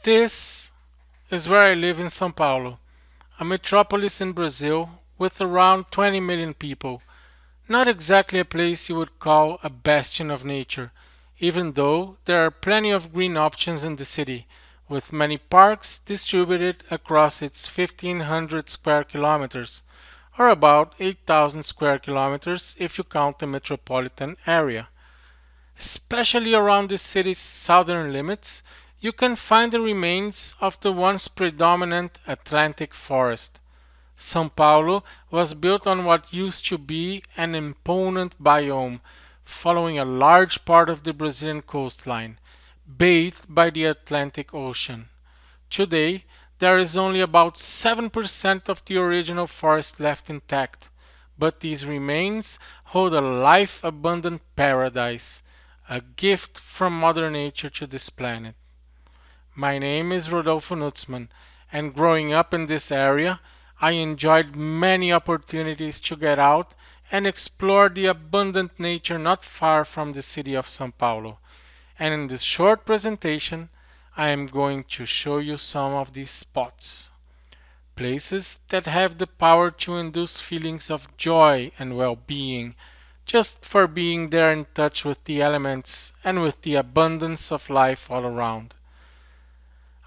This is where I live in São Paulo, a metropolis in Brazil with around 20 million people. Not exactly a place you would call a bastion of nature, even though there are plenty of green options in the city, with many parks distributed across its 1,500 square kilometers, or about 8,000 square kilometers if you count the metropolitan area. Especially around the city's southern limits, you can find the remains of the once predominant Atlantic forest. São Paulo was built on what used to be an imponent biome, following a large part of the Brazilian coastline, bathed by the Atlantic Ocean. Today, there is only about 7% of the original forest left intact, but these remains hold a life-abundant paradise, a gift from Mother Nature to this planet. My name is Rodolfo Nützmann, and growing up in this area, I enjoyed many opportunities to get out and explore the abundant nature not far from the city of São Paulo. And in this short presentation, I am going to show you some of these spots. Places that have the power to induce feelings of joy and well-being just for being there in touch with the elements and with the abundance of life all around.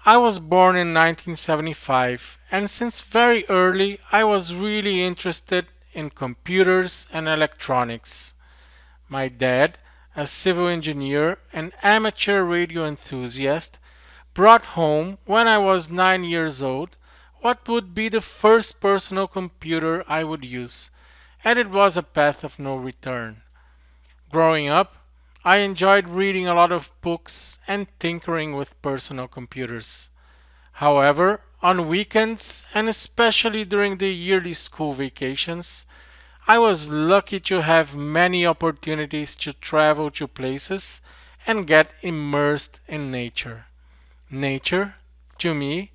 I was born in 1975, and since very early I was really interested in computers and electronics. My dad, a civil engineer and amateur radio enthusiast, brought home when I was 9 years old what would be the first personal computer I would use, and it was a path of no return. Growing up, I enjoyed reading a lot of books and tinkering with personal computers. However, on weekends and especially during the yearly school vacations, I was lucky to have many opportunities to travel to places and get immersed in nature. Nature, to me,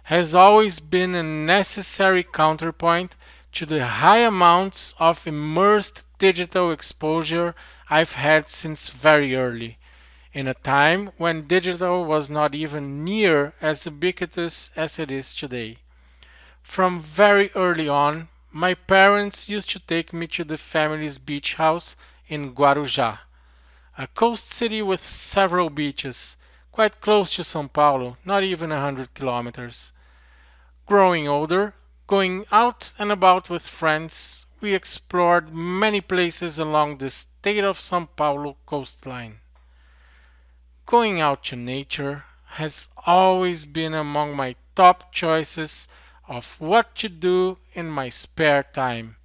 has always been a necessary counterpoint to the high amounts of immersed digital exposure I've had since very early, in a time when digital was not even near as ubiquitous as it is today. From very early on, my parents used to take me to the family's beach house in Guarujá, a coast city with several beaches, quite close to São Paulo, not even 100 kilometers. Growing older, going out and about with friends, we explored many places along the state of São Paulo coastline. Going out to nature has always been among my top choices of what to do in my spare time.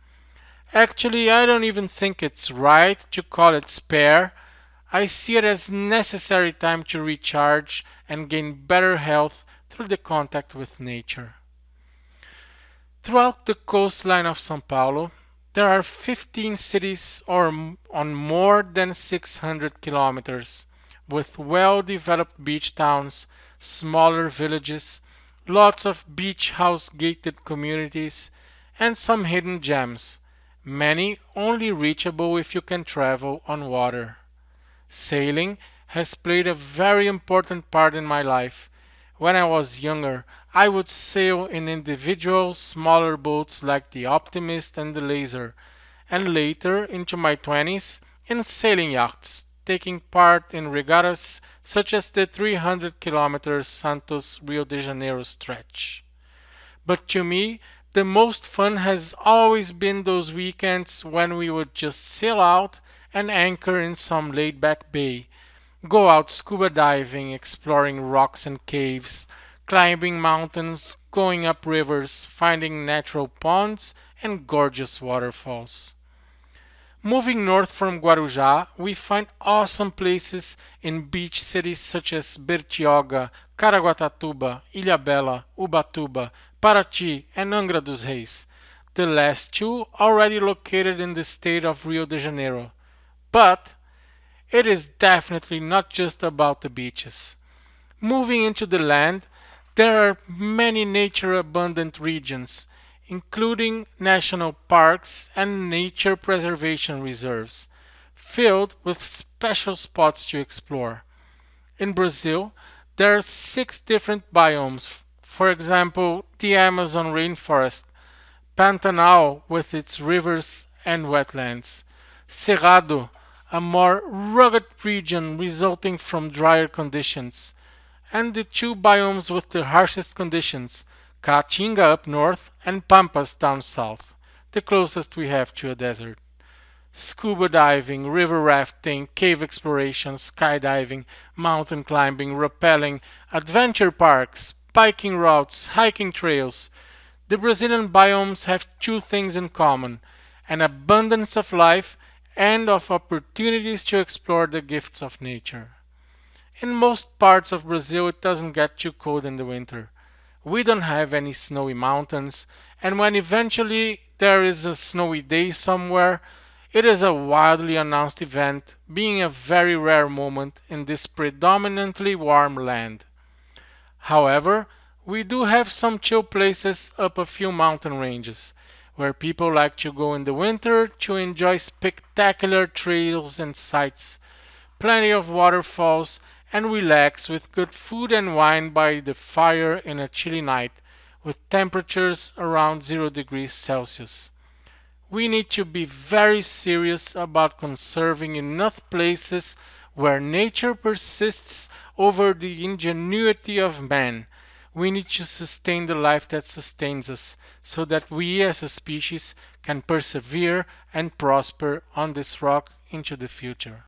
Actually, I don't even think it's right to call it spare. I see it as necessary time to recharge and gain better health through the contact with nature. Throughout the coastline of São Paulo, there are 15 cities on more than 600 kilometers, with well-developed beach towns, smaller villages, lots of beach house gated communities, and some hidden gems, many only reachable if you can travel on water. Sailing has played a very important part in my life. When I was younger, I would sail in individual smaller boats like the Optimist and the Laser, and later into my 20s in sailing yachts, taking part in regattas such as the 300 kilometer Santos-Rio de Janeiro stretch. But to me, the most fun has always been those weekends when we would just sail out and anchor in some laid-back bay, go out scuba diving, exploring rocks and caves, climbing mountains, going up rivers, finding natural ponds and gorgeous waterfalls. Moving north from Guarujá, we find awesome places in beach cities such as Bertioga, Caraguatatuba, Ilhabela, Ubatuba, Paraty, and Angra dos Reis, the last two already located in the state of Rio de Janeiro. But it is definitely not just about the beaches. Moving into the land, there are many nature-abundant regions, including national parks and nature preservation reserves, filled with special spots to explore. In Brazil, There are 6 different biomes. For example, the Amazon rainforest, Pantanal with its rivers and wetlands, Cerrado, a more rugged region resulting from drier conditions, and the 2 biomes with the harshest conditions, Caatinga up north and Pampas down south, the closest we have to a desert. Scuba diving, river rafting, cave exploration, skydiving, mountain climbing, rappelling, adventure parks, biking routes, hiking trails. The Brazilian biomes have 2 things in common: an abundance of life and of opportunities to explore the gifts of nature. In most parts of Brazil, it doesn't get too cold in the winter. We don't have any snowy mountains, and when eventually there is a snowy day somewhere, it is a wildly announced event, being a very rare moment in this predominantly warm land. However, we do have some chill places up a few mountain ranges, where people like to go in the winter to enjoy spectacular trails and sights, plenty of waterfalls, and relax with good food and wine by the fire in a chilly night, with temperatures around 0 degrees Celsius. We need to be very serious about conserving enough places where nature persists over the ingenuity of man. We need to sustain the life that sustains us, so that we as a species can persevere and prosper on this rock into the future.